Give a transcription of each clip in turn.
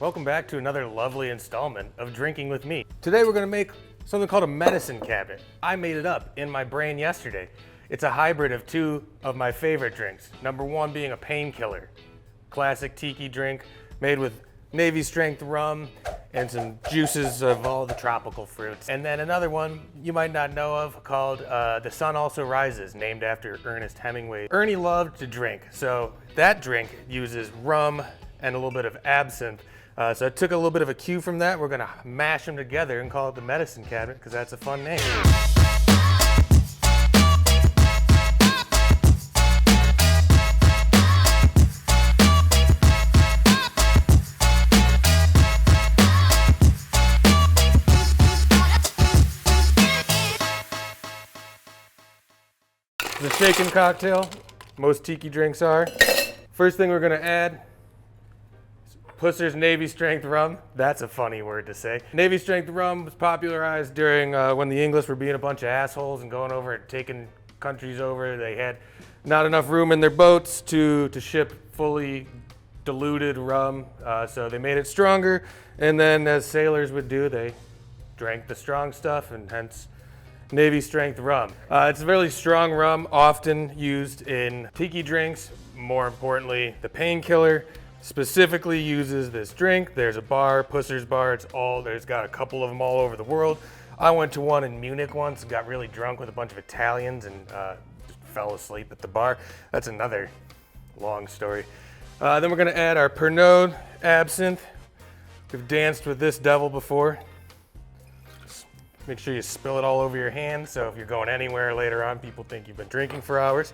Welcome back to another lovely installment of Drinking with Me. Today we're gonna make something called a medicine cabinet. I made it up in my brain yesterday. It's a hybrid of two of my favorite drinks. Number one being a painkiller. Classic tiki drink made with Navy Strength rum and some juices of all the tropical fruits. And then another one you might not know of called The Sun Also Rises, named after Ernest Hemingway. Ernie loved to drink, so that drink uses rum and a little bit of absinthe. So I took a little bit of a cue from that. We're gonna mash them together and call it the medicine cabinet because that's a fun name. The shaken cocktail, most tiki drinks are. First thing we're gonna add, Pusser's Navy Strength rum. That's a funny word to say. Navy Strength rum was popularized during when the English were being a bunch of assholes and going over and taking countries over. They had not enough room in their boats to ship fully diluted rum, so they made it stronger. And then, as sailors would do, they drank the strong stuff, and hence Navy Strength rum. It's a really strong rum, often used in tiki drinks. More importantly, the painkiller specifically uses this drink. There's a bar, Pusser's Bar. There's got a couple of them all over the world. I went to one in Munich once and got really drunk with a bunch of Italians and just fell asleep at the bar. That's another long story. Then we're gonna add our Pernode absinthe. We've danced with this devil before. Make sure you spill it all over your hand, so if you're going anywhere later on, people think you've been drinking for hours.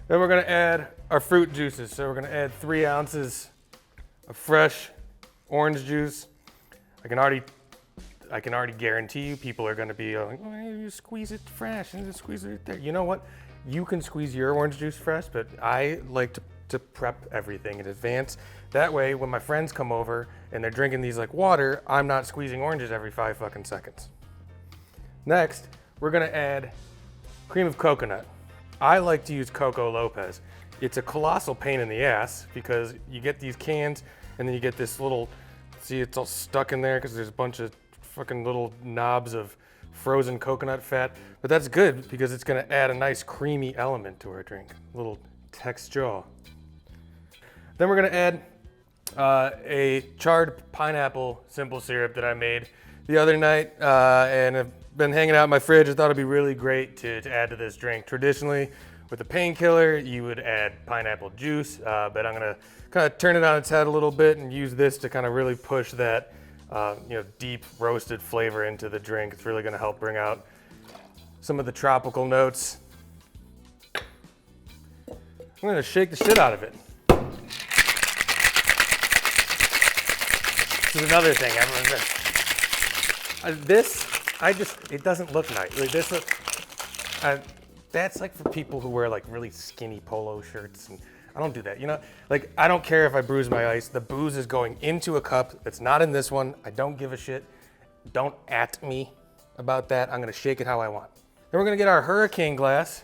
Then we're gonna add our fruit juices. So we're gonna add 3 ounces of fresh orange juice. I can already guarantee you people are gonna be like, oh, you squeeze it fresh and just squeeze it right there. You know what? You can squeeze your orange juice fresh, but I like to prep everything in advance. That way, when my friends come over and they're drinking these like water, I'm not squeezing oranges every 5 fucking seconds. Next, we're gonna add cream of coconut. I like to use Coco Lopez. It's a colossal pain in the ass because you get these cans and then you get this little, see it's all stuck in there because there's a bunch of fucking little knobs of frozen coconut fat. But that's good because it's gonna add a nice creamy element to our drink, a little texture. Then we're gonna add a charred pineapple simple syrup that I made the other night and have been hanging out in my fridge. I thought it'd be really great to add to this drink. Traditionally, with a painkiller, you would add pineapple juice, but I'm gonna kind of turn it on its head a little bit and use this to kind of really push that deep roasted flavor into the drink. It's really gonna help bring out some of the tropical notes. I'm gonna shake the shit out of it. This is another thing. It doesn't look nice. Like this, that's like for people who wear like really skinny polo shirts, and I don't do that. You know, like I don't care if I bruise my ice. The booze is going into a cup that's not in this one. I don't give a shit. Don't at me about that. I'm gonna shake it how I want. Then we're gonna get our hurricane glass.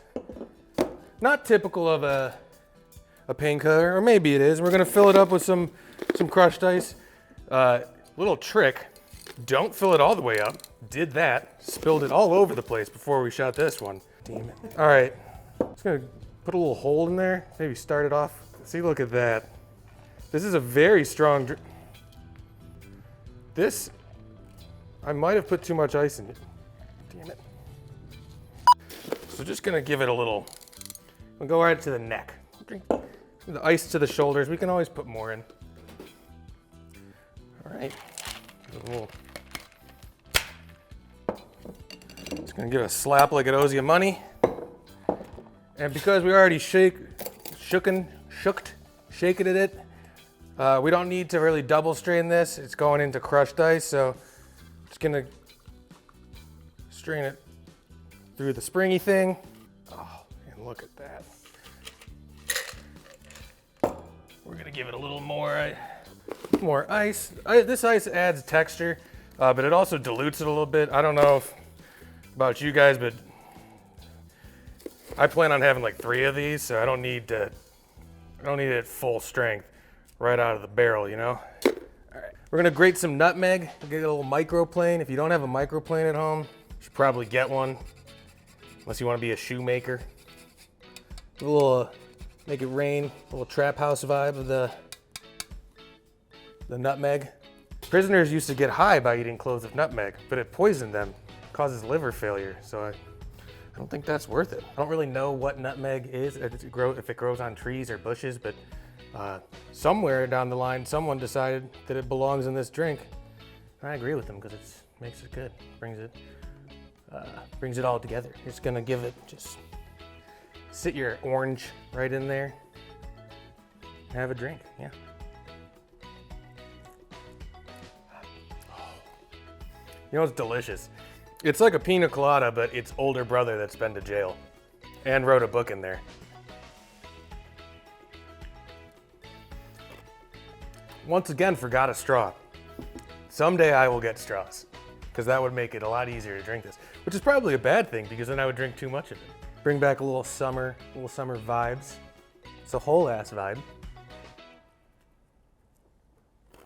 Not typical of a painkiller, or maybe it is. We're gonna fill it up with some crushed ice. Little trick, don't fill it all the way up. Did that, spilled it all over the place before we shot this one. Damn it. All right, just gonna put a little hole in there, maybe start it off. See, look at that. This is a very strong drink. This, I might have put too much ice in it. Damn it. So just gonna give it a little, we'll go right to the neck. Drink the ice to the shoulders. We can always put more in. All right, just gonna give it a slap like it owes you money. And because we already shaken it, we don't need to really double strain this. It's going into crushed ice, so just gonna strain it through the springy thing. Oh, and look at that. We're gonna give it a little more ice. This ice adds texture, but it also dilutes it a little bit. I don't know about you guys, but I plan on having like 3 of these, so I don't need it full strength right out of the barrel, you know? We're gonna grate some nutmeg, get a little microplane. If you don't have a microplane at home, you should probably get one, unless you wanna be a shoemaker. A little, make it rain, a little trap house vibe of the nutmeg. Prisoners used to get high by eating cloves of nutmeg, but it poisoned them, causes liver failure, so I don't think that's worth it. I don't really know what nutmeg is, if it grows on trees or bushes, but somewhere down the line, someone decided that it belongs in this drink. And I agree with them because it makes it good, brings it all together. It's gonna give it, just sit your orange right in there and have a drink, yeah. You know, it's delicious. It's like a pina colada, but it's older brother that's been to jail and wrote a book in there. Once again, forgot a straw. Someday I will get straws, because that would make it a lot easier to drink this, which is probably a bad thing because then I would drink too much of it. Bring back a little summer vibes. It's a whole ass vibe.